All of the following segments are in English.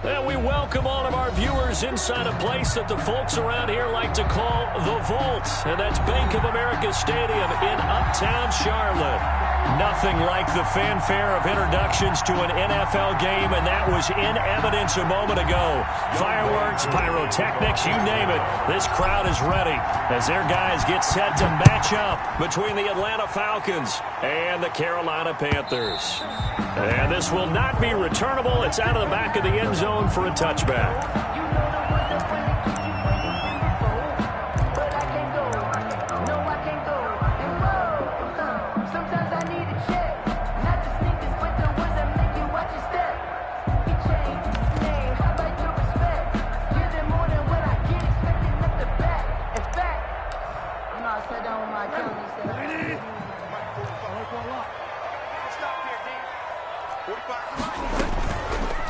And we welcome all of our viewers inside a place that the folks around here like to call the Vault. And that's Bank of America Stadium in Uptown Charlotte. Nothing like the fanfare of introductions to an NFL game, and that was in evidence a moment ago. Fireworks, pyrotechnics, you name it. This crowd is ready as their guys get set to match up between the Atlanta Falcons and the Carolina Panthers. And this will not be returnable. It's out of the back of the end zone for a touchback.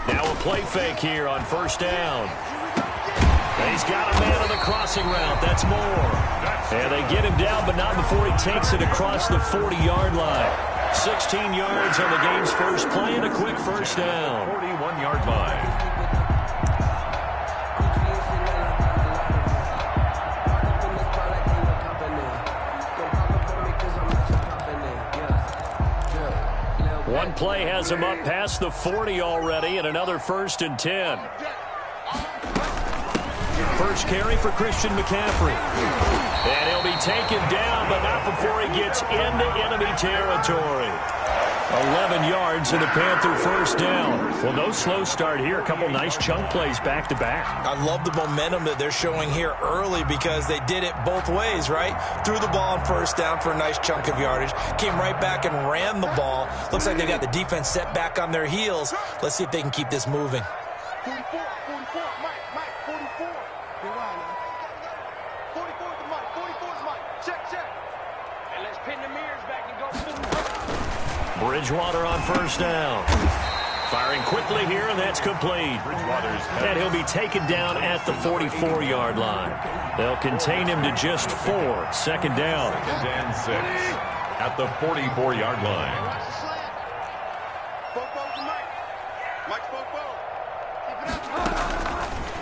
Now a play fake here on first down. He's got a man on the crossing route. That's Moore. And they get him down, but not before he takes it across the 40-yard line. 16 yards on the game's first play and a quick first down. 41-yard line. One play has him up past the 40 already, and another 1st and 10. First carry for Christian McCaffrey. And he'll be taken down, but not before he gets into enemy territory. 11 yards and a Panther first down. Well, no slow start here. A couple nice chunk plays back-to-back. I love the momentum that they're showing here early because they did it both ways, right? Threw the ball on first down for a nice chunk of yardage. Came right back and ran the ball. Looks like they got the defense set back on their heels. Let's see if they can keep this moving. 44, Mike, 44. You're right, man. 44 is Mike, 44 is Mike. Check. And let's pin the mirrors back and go through. Bridgewater on first down. Firing quickly here, and that's complete. And he'll be taken down at the 44-yard line. They'll contain him to just 4. Second down. And 6 at the 44-yard line.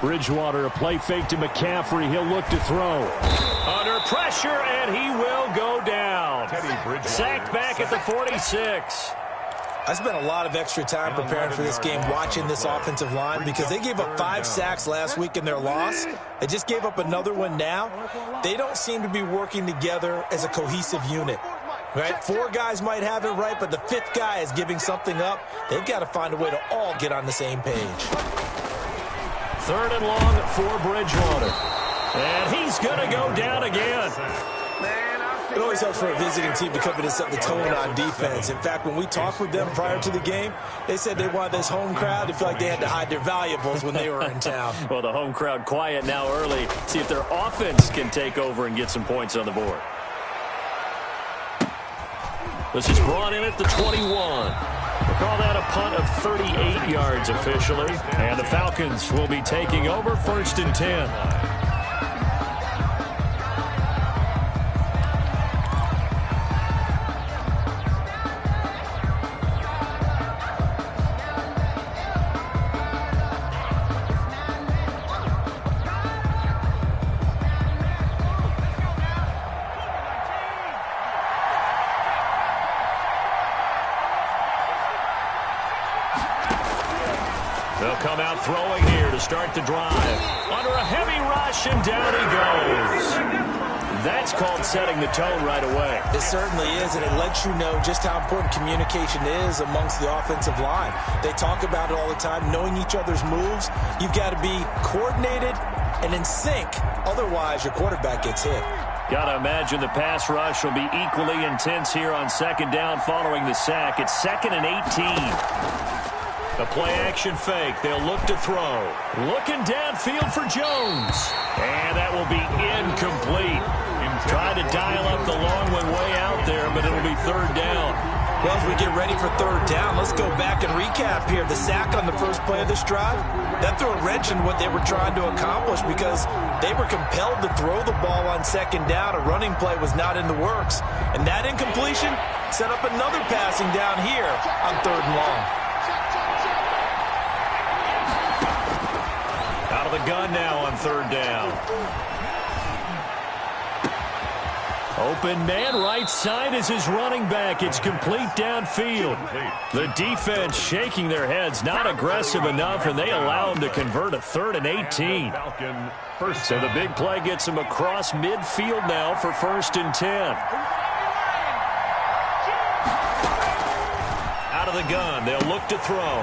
Bridgewater, a play fake to McCaffrey. He'll look to throw. Under pressure, and he will go down. Sacked back at the 46. I spent a lot of extra time preparing for this game, watching this offensive line, because they gave up 5 sacks last week in their loss. They just gave up another one now. They don't seem to be working together as a cohesive unit. Right? 4 guys might have it right, but the 5th guy is giving something up. They've got to find a way to all get on the same page. 3rd and long for Bridgewater. And he's going to go down again. It always helps for a visiting team to come in and set the tone on defense. In fact, when we talked with them prior to the game, they said they wanted this home crowd to feel like they had to hide their valuables when they were in town. Well, the home crowd quiet now early. See if their offense can take over and get some points on the board. This is brought in at the 21. We'll call that a punt of 38 yards officially. And the Falcons will be taking over 1st and 10. They'll come out throwing here to start the drive. Under a heavy rush, and down he goes. That's called setting the tone right away. It certainly is, and it lets you know just how important communication is amongst the offensive line. They talk about it all the time, knowing each other's moves. You've got to be coordinated and in sync. Otherwise, your quarterback gets hit. Got to imagine the pass rush will be equally intense here on 2nd down following the sack. It's 2nd and 18. A play-action fake. They'll look to throw. Looking downfield for Jones. And that will be incomplete. Trying to dial up the long one way out there, but it'll be 3rd down. Well, as we get ready for 3rd down, let's go back and recap here. The sack on the first play of this drive, that threw a wrench in what they were trying to accomplish because they were compelled to throw the ball on 2nd down. A running play was not in the works. And that incompletion set up another passing down here on 3rd and long. Out of the gun now on third down. Open man right side is his running back. It's complete downfield. The defense shaking their heads, not aggressive enough, and they allow him to convert a 3rd and 18. So the big play gets him across midfield now for 1st and 10. Out of the gun, they'll look to throw.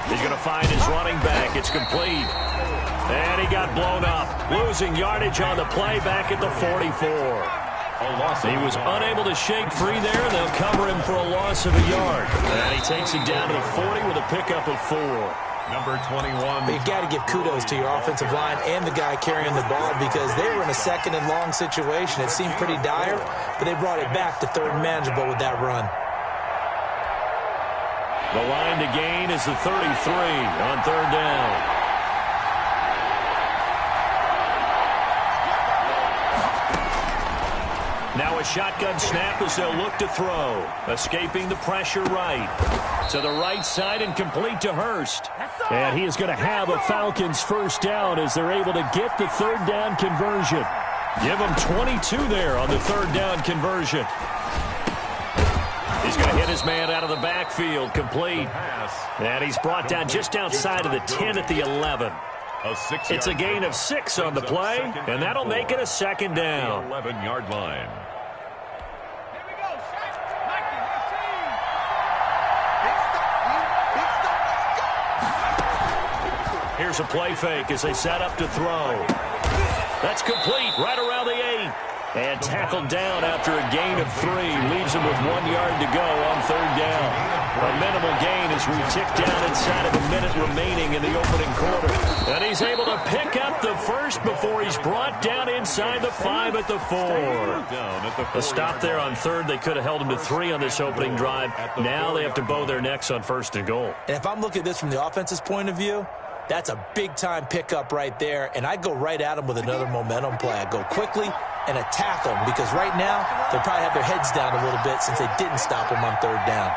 He's going to find his running back. It's complete. And he got blown up, losing yardage on the play back at the 44. He was unable to shake free there. They'll cover him for a loss of a yard. And he takes it down to the 40 with a pickup of 4. Number 21. But you got to give kudos to your offensive line and the guy carrying the ball because they were in a 2nd and long situation. It seemed pretty dire, but they brought it back to 3rd and manageable with that run. The line to gain is the 33 on 3rd down. Now a shotgun snap as they'll look to throw. Escaping the pressure right. To the right side and complete to Hurst. And he is going to have a Falcons 1st down as they're able to get the 3rd down conversion. Give him 22 there on the 3rd down conversion. He's going to hit his man out of the backfield, complete. And he's brought down just outside of the 10 at the 11. It's a gain of 6 on the play, and that'll make it a 2nd down. 11-yard line. Here's a play fake as they set up to throw. That's complete right around the 8. And tackled down after a gain of 3. Leaves him with 1 yard to go on 3rd down. A minimal gain as we tick down inside of a minute remaining in the opening quarter. And he's able to pick up the 1st before he's brought down inside the 5 at the 4. A stop there on 3rd. They could have held him to 3 on this opening drive. Now they have to bow their necks on 1st and goal. And if I'm looking at this from the offense's point of view, that's a big-time pickup right there, and I go right at him with another momentum play. I go quickly and attack them because right now they'll probably have their heads down a little bit since they didn't stop him on 3rd down.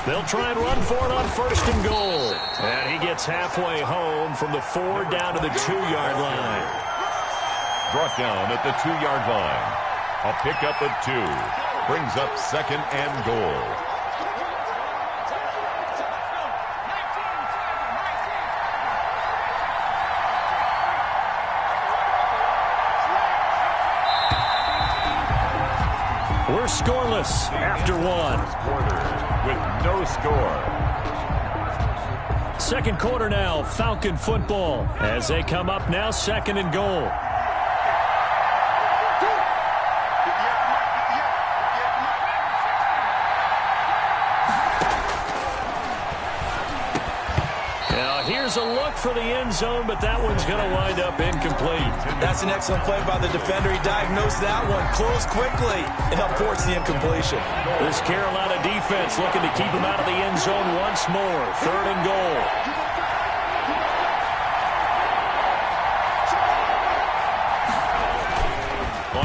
They'll try and run for it on 1st and goal. And he gets halfway home from the 4 down to the 2-yard line. Brought down at the 2-yard line. A pickup of 2. Brings up 2nd and goal. We're scoreless after 1. With no score. 2nd quarter now, Falcon football. As they come up now, 2nd and goal. Here's a look for the end zone, but that one's going to wind up incomplete. That's an excellent play by the defender. He diagnosed that one, closed quickly, and helped force the incompletion. This Carolina defense looking to keep him out of the end zone once more. 3rd and goal.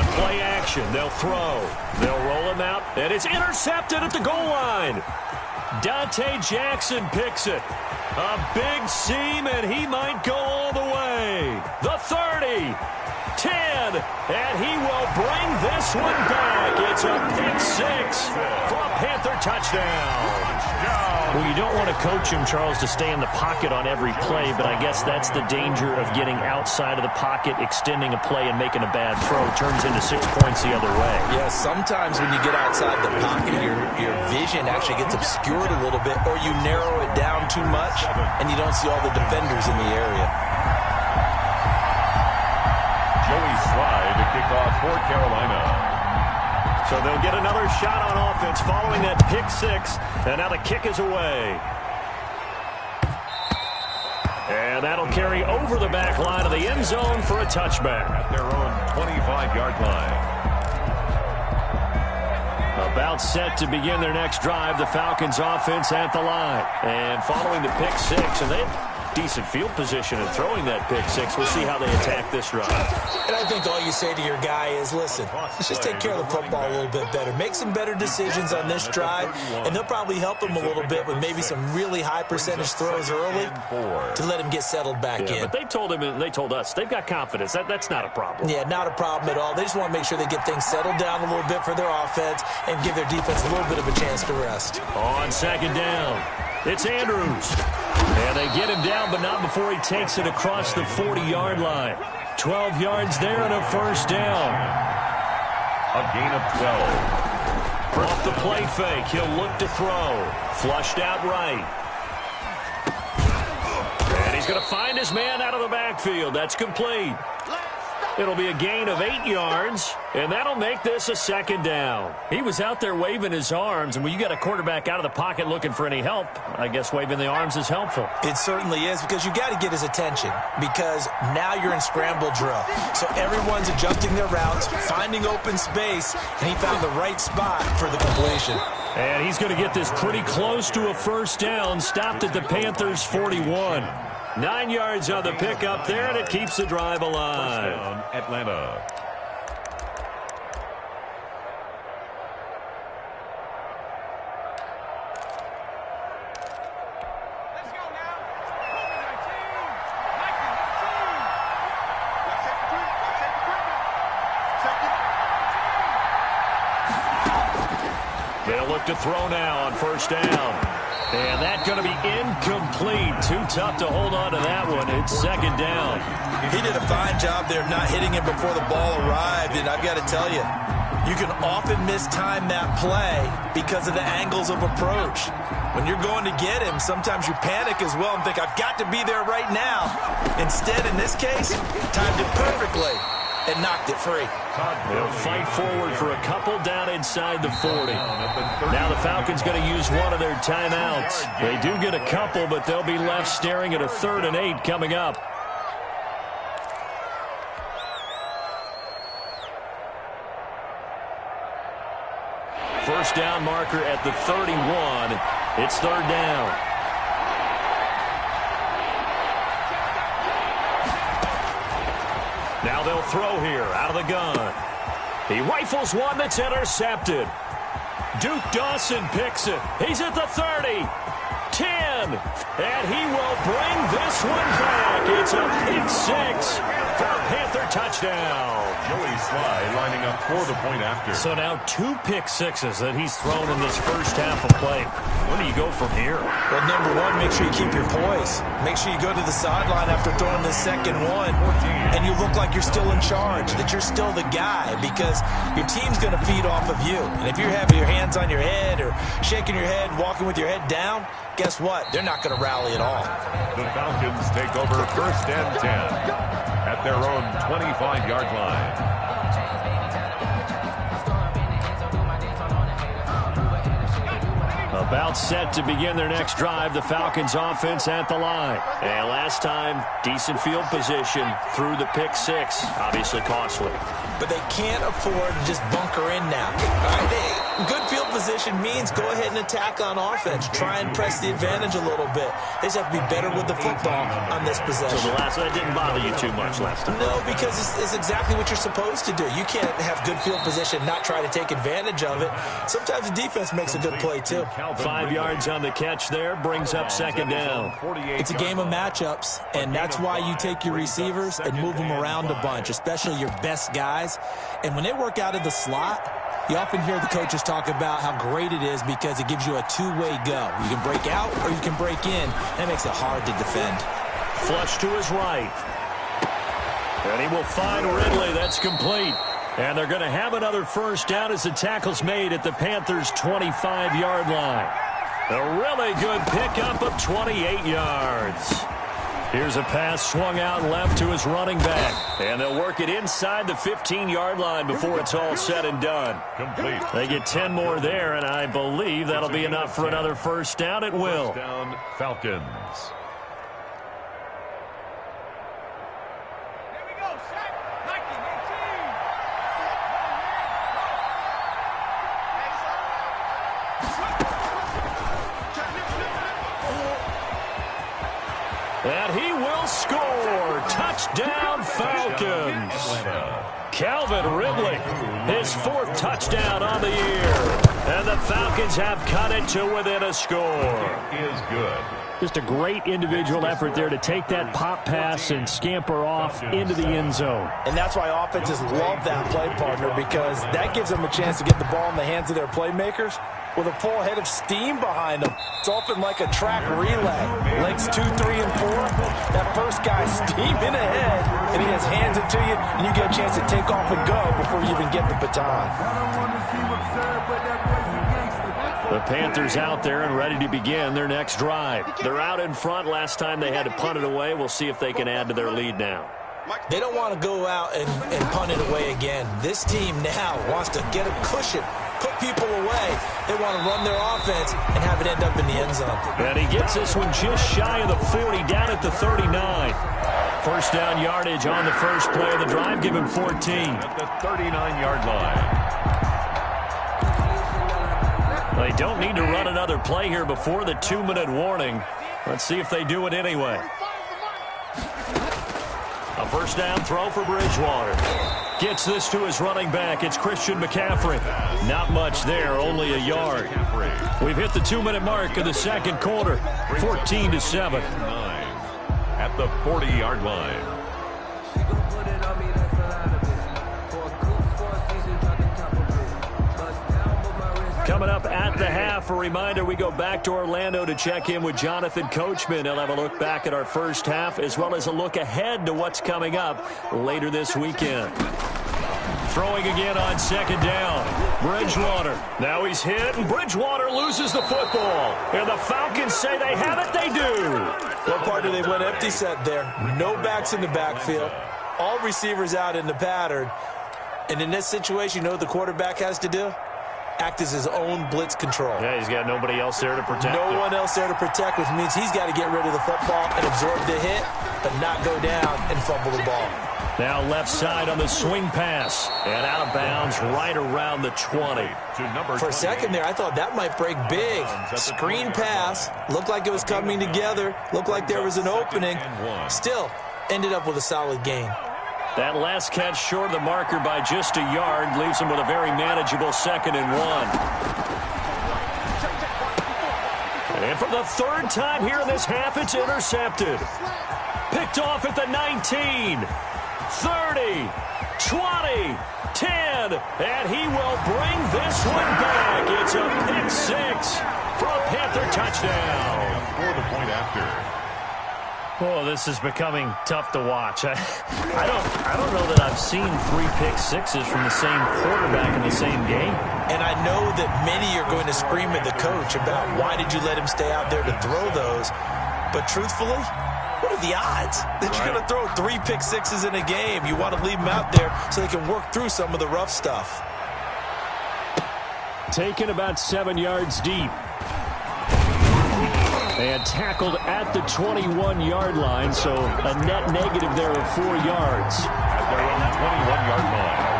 On play action, they'll throw. They'll roll him out, and it's intercepted at the goal line. Dante Jackson picks it. A big seam, and he might go all the way. The 30, 10, and he will bring this one back. It's a pick 6 for a Panther touchdown. Well, you don't want to coach him, Charles, to stay in the pocket on every play, but I guess that's the danger of getting outside of the pocket, extending a play, and making a bad throw. Turns into 6 points the other way. Yeah, sometimes when you get outside the pocket, your vision actually gets obscured a little bit, or you narrow it down too much, and you don't see all the defenders in the area. Joey Slye to kick off for Carolina. So they'll get another shot on offense following that pick 6. And now the kick is away. And that'll carry over the back line of the end zone for a touchback. At their own 25-yard line. About set to begin their next drive, the Falcons offense at the line. And following the pick 6, and decent field position in throwing that pick six. We'll see how they attack this drive. And I think all you say to your guy is, listen, let's just take care of the football a little bit better. Make some better decisions on this drive, and they'll probably help him a little bit with maybe some really high percentage throws early to let him get settled back in. But they told him, and they told us, they've got confidence. That's not a problem. Yeah, not a problem at all. They just want to make sure they get things settled down a little bit for their offense and give their defense a little bit of a chance to rest. On second down, it's Andrews. And they get him down, but not before he takes it across the 40-yard line. 12 yards there and a first down. A gain of 12. Off the play fake, he'll look to throw. Flushed out right. And he's going to find his man out of the backfield. That's complete. It'll be a gain of 8 yards, and that'll make this a second down. He was out there waving his arms, and when you got a quarterback out of the pocket looking for any help, I guess waving the arms is helpful. It certainly is, because you got to get his attention, because now you're in scramble drill. So everyone's adjusting their routes, finding open space, and he found the right spot for the completion. And he's going to get this pretty close to a first down, stopped at the Panthers' 41. 9 yards on the pickup there, and it keeps the drive alive. First down, Atlanta. Let's go now. They'll look to throw now on first down. And that's going to be incomplete. Too tough to hold on to that one. It's second down. He did a fine job there of not hitting him before the ball arrived, and I've got to tell you, you can often mistime that play because of the angles of approach. When you're going to get him, sometimes you panic as well and think, I've got to be there right now. Instead, in this case, timed it perfectly and knocked it free. They'll fight forward for a couple down inside the 40. Now the Falcons going to use one of their timeouts. They do get a couple, but they'll be left staring at a 3rd and 8 coming up. First down marker at the 31. It's 3rd down. Now they'll throw here out of the gun. He rifles one that's intercepted. Duke Dawson picks it. He's at the 30. 10. And he will bring this one back. It's a pick six for a Panther touchdown. Joey Sly lining up for the point after. So now 2 pick sixes that he's thrown in this first half of play. Where do you go from here? Well, number one, make sure you keep your poise. Make sure you go to the sideline after throwing the second one, and you look like you're still in charge, that you're still the guy, because your team's going to feed off of you. And if you're having your hands on your head or shaking your head and walking with your head down, guess what? They're not going to rally at all. The Falcons take over 1st and 10 at their own 25-yard line. About set to begin their next drive, the Falcons offense at the line. And last time, decent field position through the pick six. Obviously costly. But they can't afford to just bunker in now. All right, good field position means go ahead and attack on offense. Try and press the advantage a little bit. They just have to be better with the football on this possession. So that didn't bother you too much last time? No, because it's exactly what you're supposed to do. You can't have good field position, not try to take advantage of it. Sometimes the defense makes a good play, too. 5 yards on the catch there, brings up second down. It's a game of matchups, and that's why you take your receivers and move them around a bunch, especially your best guys. And when they work out of the slot, you often hear the coaches talk about how great it is because it gives you a two-way go. You can break out or you can break in. That makes it hard to defend. Flush to his right. And he will find Ridley. That's complete. And they're going to have another first down as the tackle's made at the Panthers' 25-yard line. A really good pickup of 28 yards. Here's a pass swung out left to his running back. And they'll work it inside the 15-yard line before it's all said and done. Complete. They get 10 more there, and I believe that'll be enough for another first down. It will. First down, Falcons. And he will score. Touchdown, Falcons. Calvin Ridley, his 4th touchdown on the year. And the Falcons have cut it to within a score. Is good. Just a great individual effort there to take that pop pass and scamper off into the end zone. And that's why offenses love that play, partner, because that gives them a chance to get the ball in the hands of their playmakers with a full head of steam behind them. It's often like a track relay. Legs 2, 3, and 4. That first guy steaming ahead, and he just hands it to you, and you get a chance to take off and go before you even get the baton. The Panthers out there and ready to begin their next drive. They're out in front. Last time they had to punt it away. We'll see if they can add to their lead now. They don't want to go out and punt it away again. This team now wants to get a cushion, put people away. They want to run their offense and have it end up in the end zone. And he gets this one just shy of the 40, down at the 39. First down yardage on the first play of the drive, give him 14. At the 39-yard line. They don't need to run another play here before the 2-minute warning. Let's see if they do it anyway. A first down throw for Bridgewater. Gets this to his running back. It's Christian McCaffrey. Not much there, only a yard. We've hit the 2-minute mark of the second quarter. 14-7. At the 40-yard line. Coming up at the half, a reminder, we go back to Orlando to check in with Jonathan Coachman. He'll have a look back at our first half as well as a look ahead to what's coming up later this weekend. Throwing again on second down. Bridgewater. Now he's hit, and Bridgewater loses the football. And the Falcons say they have it. They do. Well, partner, they went empty set there. No backs in the backfield. All receivers out in the pattern. And in this situation, you know what the quarterback has to do? Act as his own blitz control. Yeah, he's got nobody else there to protect him. No one else there to protect, which means he's got to get rid of the football and absorb the hit, but not go down and fumble the ball. Now left side on the swing pass. And out of bounds right around the 20. For a second there, I thought that might break big. Screen pass. Looked like it was coming together. Looked like there was an opening. Still, ended up with a solid gain. That last catch short of the marker by just a yard leaves him with a very manageable 2nd and 1. And for the 3rd time here in this half, it's intercepted. Picked off at the 19, 30, 20, 10, and he will bring this one back. It's a pick 6 for a Panther touchdown. For the point after. Oh, this is becoming tough to watch. I don't know that I've seen 3 pick sixes from the same quarterback in the same game. And I know that many are going to scream at the coach about why did you let him stay out there to throw those. But truthfully, what are the odds that you're going to throw 3 pick sixes in a game? You want to leave them out there so they can work through some of the rough stuff. Taken about 7 yards deep. And tackled at the 21-yard line, so a net negative there of 4 yards. At their own 21-yard line.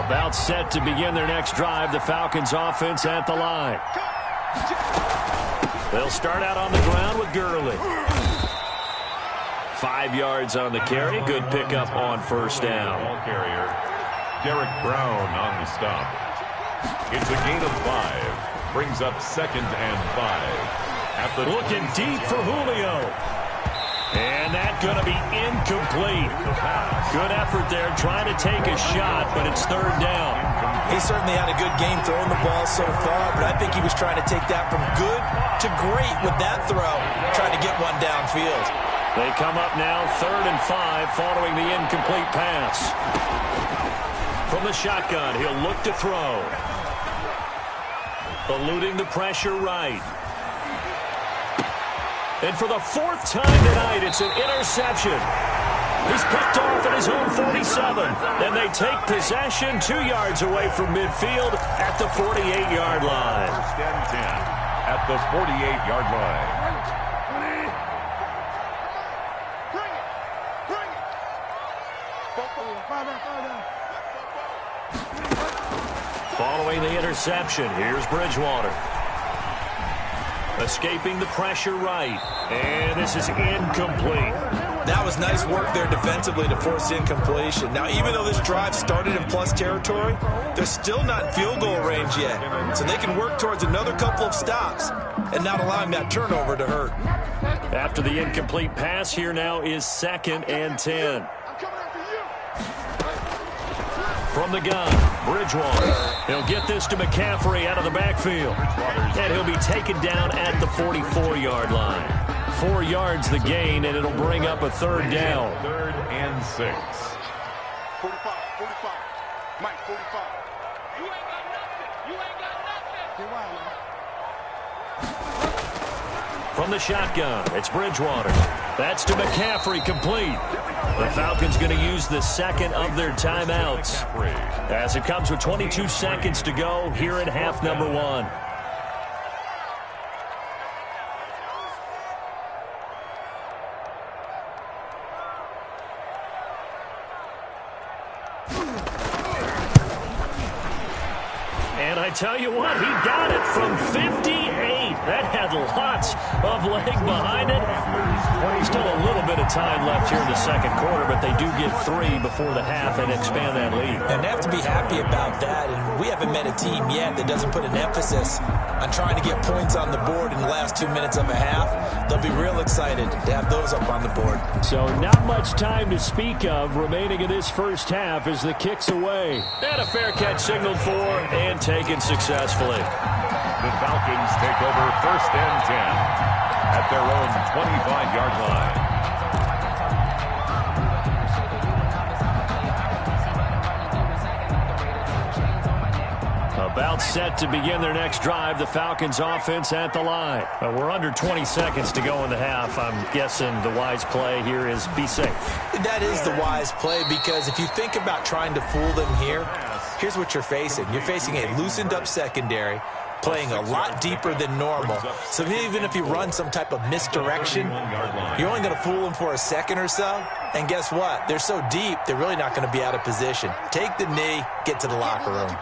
About set to begin their next drive, the Falcons offense at the line. They'll start out on the ground with Gurley. 5 yards on the carry. Good pickup on first down. Ball carrier. Derek Brown on the stop. It's a gain of 5. Brings up 2nd and 5. Looking deep for Julio. And that's going to be incomplete. Good effort there trying to take a shot, but it's 3rd down. He certainly had a good game throwing the ball so far, but I think he was trying to take that from good to great with that throw, trying to get one downfield. They come up now 3rd and 5 following the incomplete pass. From the shotgun, he'll look to throw. Eluding the pressure right. And for the 4th time tonight, it's an interception. He's picked off at his own 47. And they take possession 2 yards away from midfield at the 48-yard line. 1st and 10 at the 48-yard line. Following the interception, here's Bridgewater. Escaping the pressure right. And this is incomplete. That was nice work there defensively to force incompletion. Now, even though this drive started in plus territory, they're still not in field goal range yet. So they can work towards another couple of stops and not allowing that turnover to hurt. After the incomplete pass, here now is 2nd and 10. From the gun, Bridgewater. He'll get this to McCaffrey out of the backfield. And he'll be taken down at the 44-yard line. 4 yards the gain, and it'll bring up a 3rd down. 3rd and 6. 45. Mike, 45. You ain't got nothing. From the shotgun, it's Bridgewater. That's to McCaffrey, complete. The Falcons going to use the 2nd of their timeouts as it comes with 22 seconds to go here in half number 1. And I tell you what, he got it from 58. That had lots of leg behind it. Still a little bit of time left here in the 2nd quarter, but they do get 3 before the half and expand that lead. And they have to be happy about that. And we haven't met a team yet that doesn't put an emphasis on trying to get points on the board in the last 2 minutes of a half. They'll be real excited to have those up on the board. So not much time to speak of remaining in this first half as the kick's away. And a fair catch signaled for and taken successfully. The Falcons take over 1st and 10 at their own 25-yard line. About set to begin their next drive, the Falcons offense at the line. We're under 20 seconds to go in the half. I'm guessing the wise play here is be safe. That is the wise play, because if you think about trying to fool them here, here's what you're facing. You're facing a loosened up secondary, playing a lot deeper than normal. So even if you run some type of misdirection, you're only going to fool them for a second or so. And guess what? They're so deep, they're really not going to be out of position. Take the knee, get to the locker room.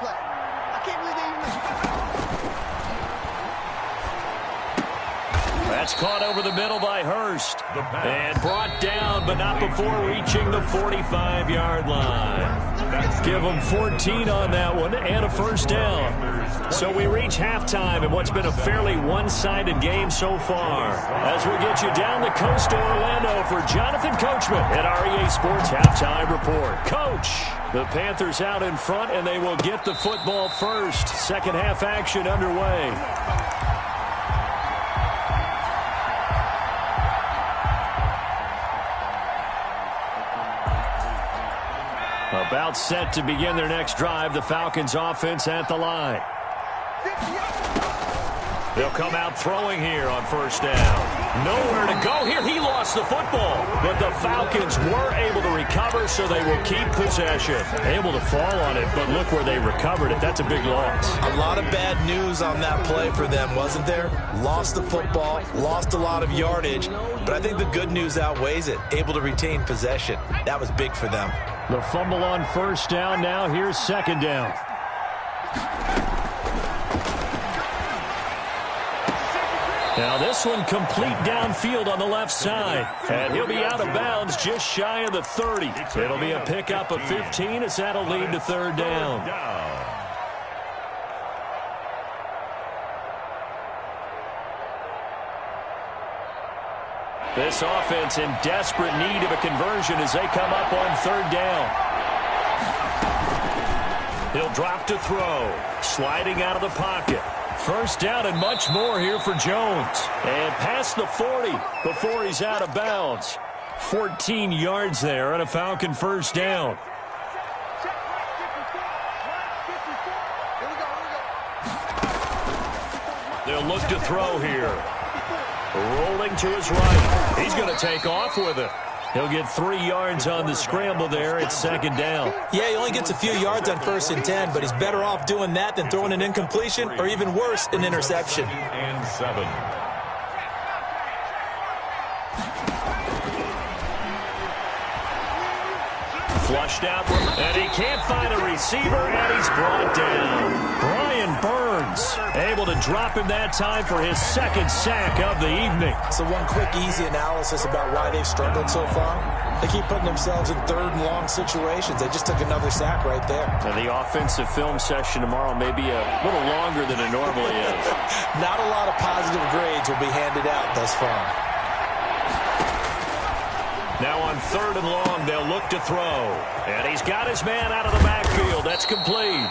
That's caught over the middle by Hurst. And brought down, but not before reaching the 45-yard line. Give them 14 on that one and a 1st down. So we reach halftime in what's been a fairly one-sided game so far. As we get you down the coast to Orlando for Jonathan Coachman at REA Sports Halftime Report. Coach, the Panthers out in front, and they will get the football first. 2nd half action underway. About set to begin their next drive, the Falcons offense at the line. They'll come out throwing here on 1st down. Nowhere to go here. He lost the football, but the Falcons were able to recover, so they will keep possession. Able to fall on it, but look where they recovered it. That's a big loss. A lot of bad news on that play for them, wasn't there? Lost the football, lost a lot of yardage, but I think the good news outweighs it. Able to retain possession. That was big for them. The fumble on 1st down. Now here's 2nd down. Now this one complete downfield on the left side. And he'll be out of bounds just shy of the 30. It'll be a pickup of 15 as that'll lead to 3rd down. This offense in desperate need of a conversion as they come up on 3rd down. He'll drop to throw. Sliding out of the pocket. 1st down and much more here for Jones. And past the 40 before he's out of bounds. 14 yards there and a Falcon 1st down. They'll look to throw here. Rolling to his right. He's going to take off with it. He'll get 3 yards on the scramble there. It's 2nd down. Yeah, he only gets a few yards on 1st and 10, but he's better off doing that than throwing an incompletion or even worse, an interception. And 7. Flushed out, and he can't find a receiver, and he's brought down. Brian Burns able to drop him that time for his second sack of the evening. So one quick, easy analysis about why they've struggled so far. They keep putting themselves in third and long situations. They just took another sack right there. And the offensive film session tomorrow may be a little longer than it normally is. Not a lot of positive grades will be handed out thus far. Now on third and long, they'll look to throw. And he's got his man out of the backfield. That's complete.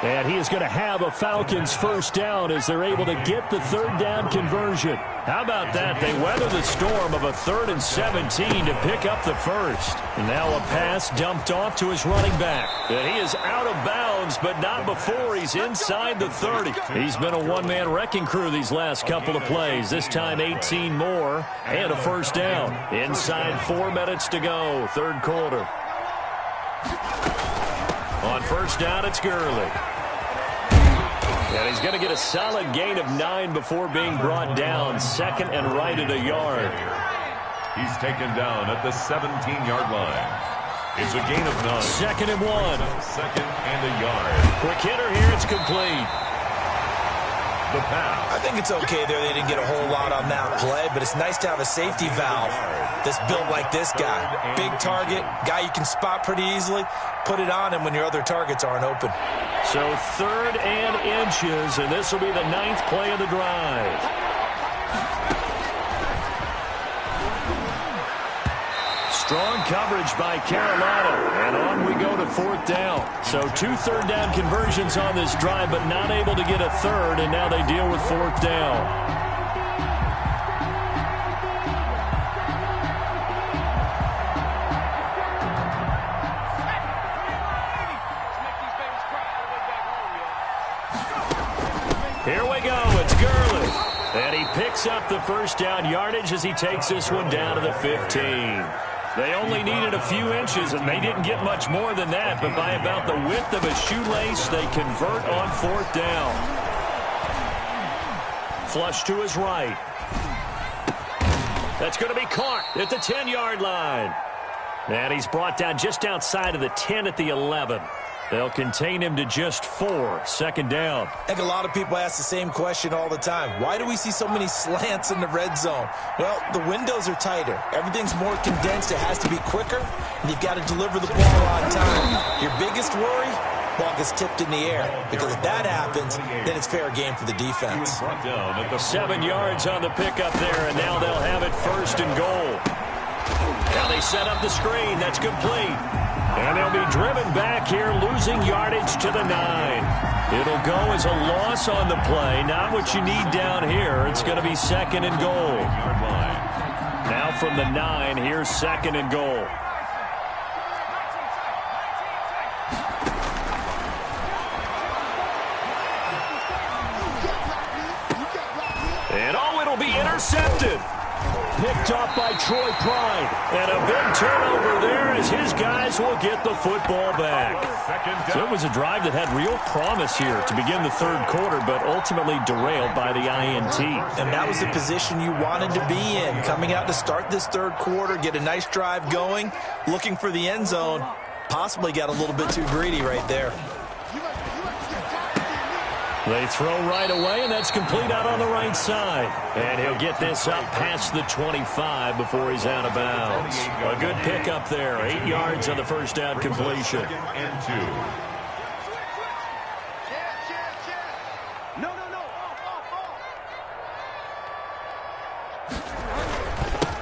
And he is going to have a Falcons first down as they're able to get the third down conversion. How about that? They weather the storm of a 3rd and 17 to pick up the first. And now a pass dumped off to his running back. And he is out of bounds, but not before he's inside the 30. He's been a one-man wrecking crew these last couple of plays. This time 18 more and a first down. Inside 4 minutes to go, third quarter. On first down, it's Gurley. And he's going to get a solid gain of 9 before being brought down. Second and right at a yard. He's taken down at the 17-yard line. It's a gain of 9. Second and 1. Second and a yard. Quick hitter here. It's complete. The pass. I think it's okay there. They didn't get a whole lot on that play, but it's nice to have a safety valve that's built like this guy. Big target, guy you can spot pretty easily. Put it on him when your other targets aren't open. So 3rd and inches, and this will be the 9th play of the drive. Strong coverage by Carolina, and on we go to 4th down. So 2 third down conversions on this drive, but not able to get a third, and now they deal with 4th down. Here we go, it's Gurley. And he picks up the first down yardage as he takes this one down to the 15. They only needed a few inches, and they didn't get much more than that, but by about the width of a shoelace, they convert on 4th down. Flush to his right. That's going to be caught at the 10-yard line. And he's brought down just outside of the 10 at the 11. They'll contain him to just 4. Second down. I think a lot of people ask the same question all the time. Why do we see so many slants in the red zone? Well, the windows are tighter. Everything's more condensed. It has to be quicker, and you've got to deliver the ball on time. Your biggest worry? Ball gets tipped in the air. Because if that happens, then it's fair game for the defense. 7 yards on the pickup there, and now they'll have it 1st and goal. Now they set up the screen. That's complete. And they'll be driven back here, losing yardage to the 9. It'll go as a loss on the play. Not what you need down here. It's going to be 2nd and goal. Now from the 9, here's 2nd and goal. And oh, it'll be intercepted. Picked off by Troy Pride. And a big turnover there as his guys will get the football back. So it was a drive that had real promise here to begin the third quarter, but ultimately derailed by the INT. And that was the position you wanted to be in. Coming out to start this third quarter, get a nice drive going, looking for the end zone. Possibly got a little bit too greedy right there. They throw right away, and that's complete out on the right side. And he'll get this up past the 25 before he's out of bounds. A good pickup there. 8 yards on the first down completion. And 2.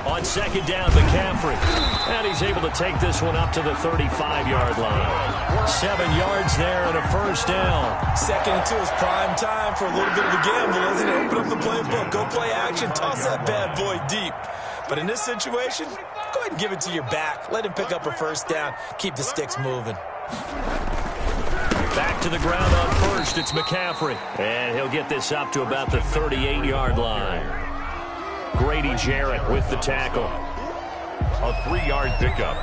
On second down, McCaffrey. And he's able to take this one up to the 35-yard line. 7 yards there and a first down. 2nd and 2 is prime time for a little bit of a gamble, isn't it? Open up the playbook, go play action, toss that bad boy deep. But in this situation, go ahead and give it to your back. Let him pick up a first down. Keep the sticks moving. Back to the ground on first. It's McCaffrey. And he'll get this up to about the 38-yard line. Grady Jarrett with the tackle. A 3-yard pickup.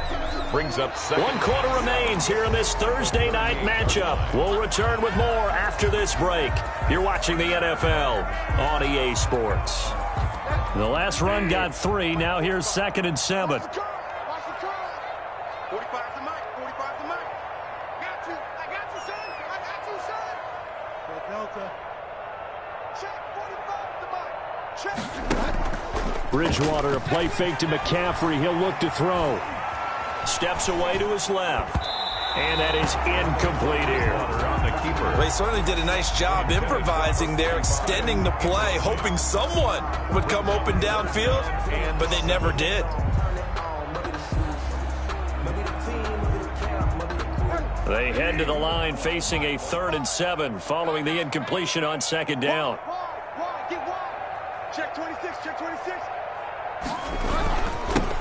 Brings up 2nd. 1 quarter remains here in this Thursday night matchup. We'll return with more after this break. You're watching the NFL on EA Sports. The last run got 3. Now here's 2nd and 7. Watch the curl. 45 to Mike. 45 to Mike. Got you. I got Delta. Check 45 to Mike. Check. Bridgewater, a play fake to McCaffrey. He'll look to throw. Steps away to his left. And that is incomplete here. Well, he certainly did a nice job improvising there, extending the play, hoping someone would come open downfield, but they never did. They head to the line facing a 3rd and 7 following the incompletion on 2nd down. Get wide. Check 26, check 26.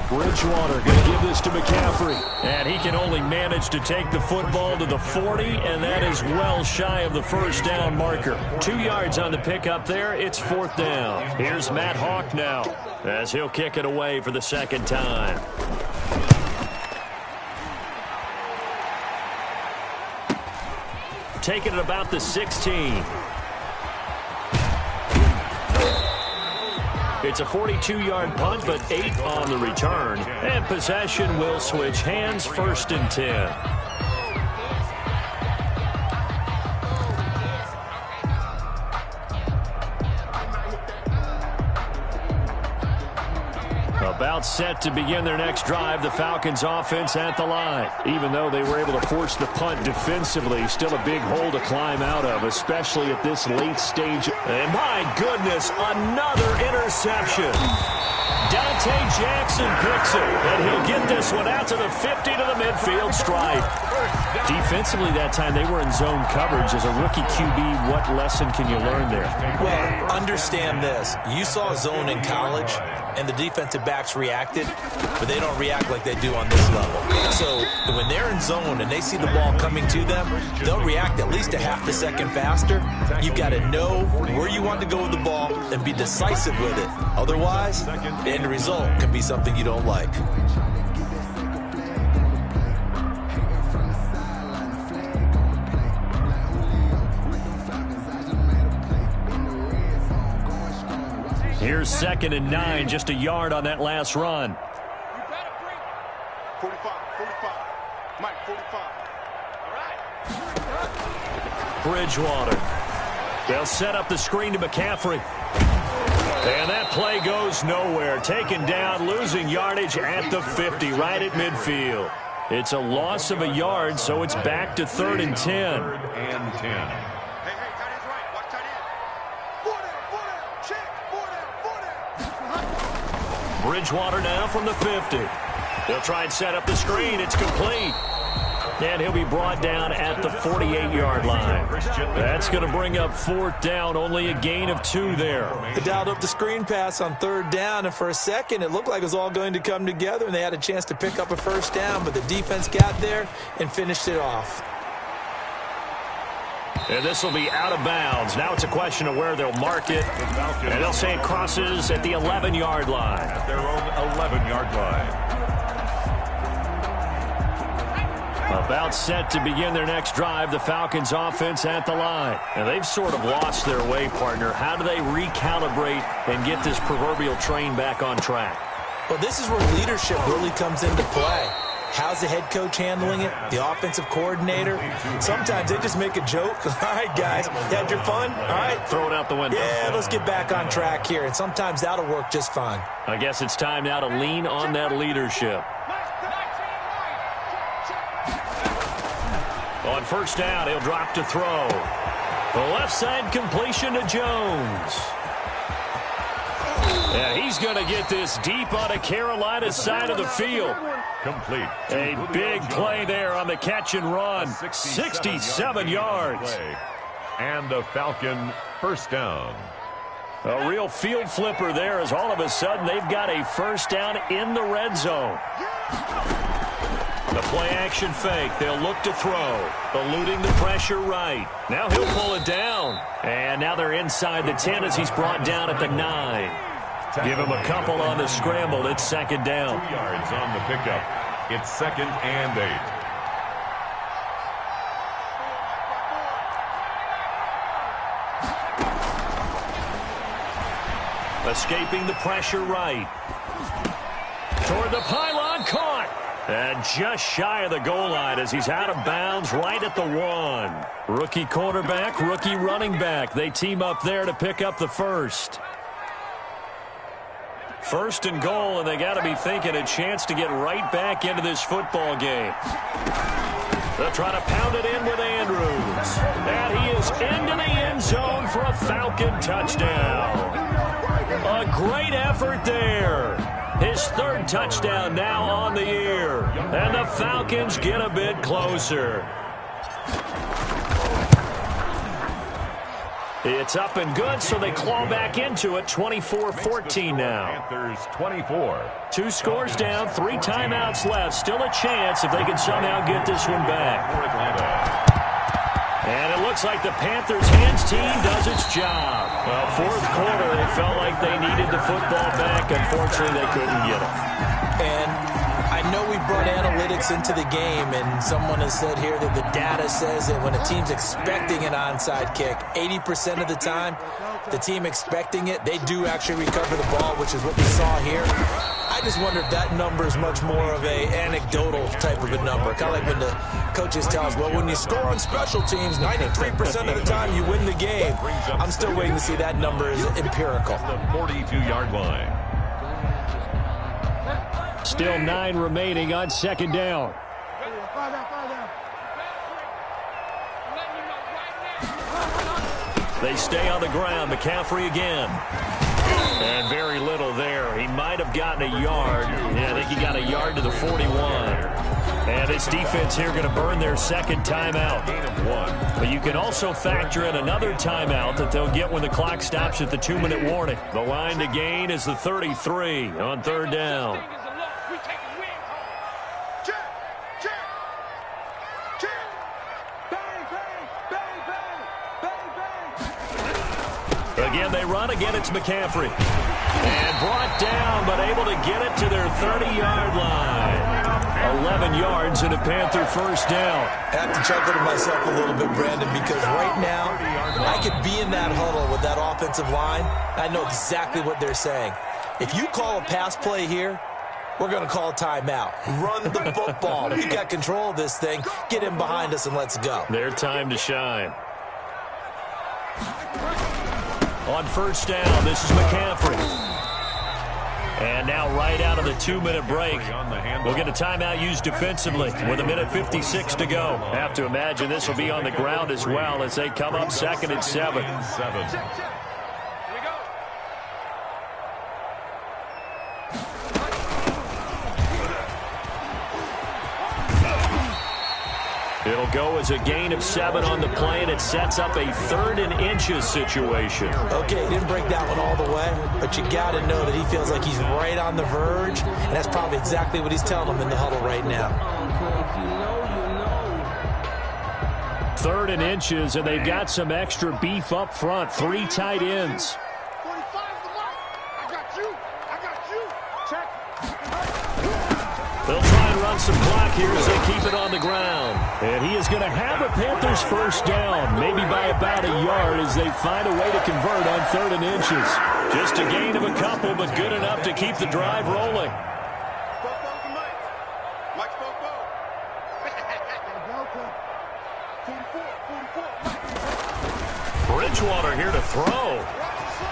Bridgewater going to give this to McCaffrey. And he can only manage to take the football to the 40, and that is well shy of the 1st down marker. 2 yards on the pickup there. It's 4th down. Here's Matt Hawk now as he'll kick it away for the 2nd time. Taking it about the 16. It's a 42-yard punt, but 8 on the return. And possession will switch hands, 1st and 10. About set to begin their next drive, the Falcons offense at the line. Even though they were able to force the punt defensively, still a big hole to climb out of, especially at this late stage. And my goodness, another interception. Dante Jackson picks it, and he'll get this one out to the 50 to the midfield stripe. Defensively that time, they were in zone coverage. As a rookie QB, what lesson can you learn there? Well, understand this. You saw zone in college, and the defensive backs reacted, but they don't react like they do on this level. So when they're in zone and they see the ball coming to them, they'll react at least a half a second faster. You've got to know where you want to go with the ball and be decisive with it. Otherwise, the end result can be something you don't like. Here's 2nd and 9, just a yard on that last run. 45, 45. Mike, 45. All right. Bridgewater. They'll set up the screen to McCaffrey. And that play goes nowhere. Taken down, losing yardage at the 50, right at midfield. It's a loss of a yard, so it's back to 3rd and 10. 3rd and 10. Bridgewater now from the 50. They'll try and set up the screen. It's complete. And he'll be brought down at the 48-yard line. That's going to bring up 4th down. Only a gain of 2 there. They dialed up the screen pass on 3rd down, and for a second it looked like it was all going to come together, and they had a chance to pick up a 1st down, but the defense got there and finished it off. And this will be out of bounds. Now it's a question of where they'll mark it. And they'll say it crosses at the 11-yard line. At their own 11-yard line. About set to begin their next drive, the Falcons offense at the line. And they've sort of lost their way, partner. How do they recalibrate and get this proverbial train back on track? Well, this is where leadership really comes into play. How's the head coach handling it? The offensive coordinator? Sometimes they just make a joke. All right, guys, you had your fun? All right. Throw it out the window. Yeah, let's get back on track here. And sometimes that'll work just fine. I guess it's time now to lean on that leadership. On 1st down, he'll drop to throw. The left side completion to Jones. Yeah, he's going to get this deep on the Carolina side of the field. Complete. A big play there on the catch and run. 67 yards. And a Falcon 1st down. A real field flipper there as all of a sudden they've got a 1st down in the red zone. The play action fake. They'll look to throw. Eluding the pressure right. Now he'll pull it down. And now they're inside the 10 as he's brought down at the 9. Give him a couple on the scramble. It's 2nd down. 2 yards on the pickup. It's 2nd and 8. Escaping the pressure right. Toward the pylon, caught. And just shy of the goal line as he's out of bounds right at the 1. Rookie quarterback, rookie running back. They team up there to pick up the first. First and goal, and they got to be thinking a chance to get right back into this football game. They'll try to pound it in with Andrews. And he is into the end zone for a Falcon touchdown. A great effort there. His third touchdown now on the year. And the Falcons get a bit closer. It's up and good, so they claw back into it. 24-14 now. Panthers 24. 2 scores down, 3 timeouts left. Still a chance if they can somehow get this one back. And it looks like the Panthers hands team does its job. Well, fourth quarter, they felt like they needed the football back. Unfortunately, they couldn't get it. And I know we brought analytics into the game, and someone has said here that the data says that when a team's expecting an onside kick, 80% of the time, the team expecting it, they do actually recover the ball, which is what we saw here. I just wonder if that number is much more of a anecdotal type of a number. Kind of like when the coaches tell us, well, when you score on special teams, 93% of the time you win the game. I'm still waiting to see that number is empirical. The 42-yard line. Still 9 remaining on second down. They stay on the ground. McCaffrey again. And very little there. He might have gotten a yard. Yeah, I think he got a yard to the 41. And this defense here going to burn their second timeout. But you can also factor in another timeout that they'll get when the clock stops at the 2-minute warning. The line to gain is the 33 on third down. Again, they run. Again, it's McCaffrey. And brought down, but able to get it to their 30-yard line. 11 yards and a Panther first down. I have to chuckle to myself a little bit, Brandon, because right now I could be in that huddle with that offensive line. I know exactly what they're saying. If you call a pass play here, we're going to call a timeout. Run the football. We got control of this thing. Get in behind us and let's go. Their time to shine. On first down, this is McCaffrey. And now right out of the 2-minute break, we'll get a timeout used defensively with 1:56 to go. Have to imagine this will be on the ground as well as they come up second and 7. It'll go as a gain of 7 on the play, and it sets up a 3rd and inches situation. Okay, he didn't break that one all the way, but you got to know that he feels like he's right on the verge, and that's probably exactly what he's telling them in the huddle right now. 3rd and inches, and they've got some extra beef up front. 3 tight ends. 45 the mark. I got you. Check. They'll try and run some clock here as they keep it on the ground. And he is going to have a Panthers first down, maybe by about a yard as they find a way to convert on 3rd and inches. Just a gain of a couple, but good enough to keep the drive rolling. Bridgewater here to throw.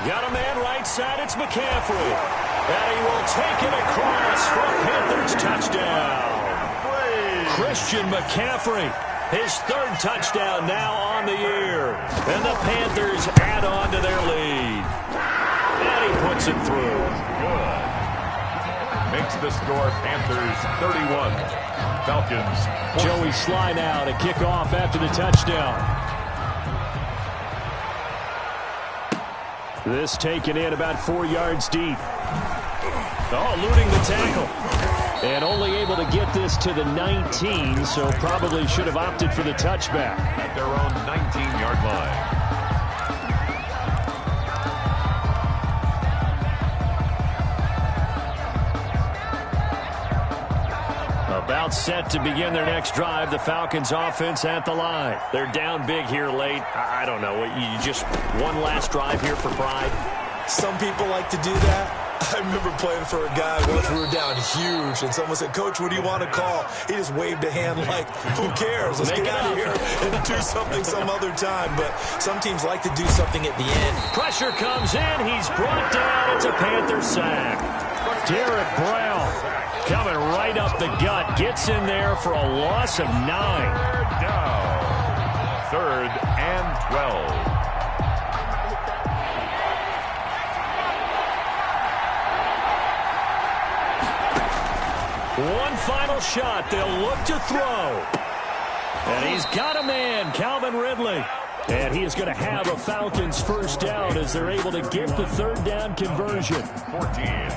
Got a man right side, it's McCaffrey. And he will take it across for a Panthers touchdown. Christian McCaffrey, his 3rd touchdown now on the year. And the Panthers add on to their lead. And he puts it through. Good. Makes the score Panthers 31. Falcons 14. Joey Sly now to kick off after the touchdown. This taken in about 4 yards deep. Oh, eluding the tackle. And only able to get this to the 19, so probably should have opted for the touchback. At their own 19-yard line. About set to begin their next drive. The Falcons offense at the line. They're down big here late. I don't know. You just one last drive here for pride. Some people like to do that. I remember playing for a guy once we were down huge, and someone said, "Coach, what do you want to call?" He just waved a hand like, "Who cares? Let's get out of here and do something some other time." But some teams like to do something at the end. Pressure comes in. He's brought down. It's a Panther sack. Derek Brown coming right up the gut. Gets in there for a loss of 9. Down. 3rd and 12. One final shot. They'll look to throw. And he's got a man, Calvin Ridley. And he is going to have a Falcons first down as they're able to get the 3rd down conversion. 14.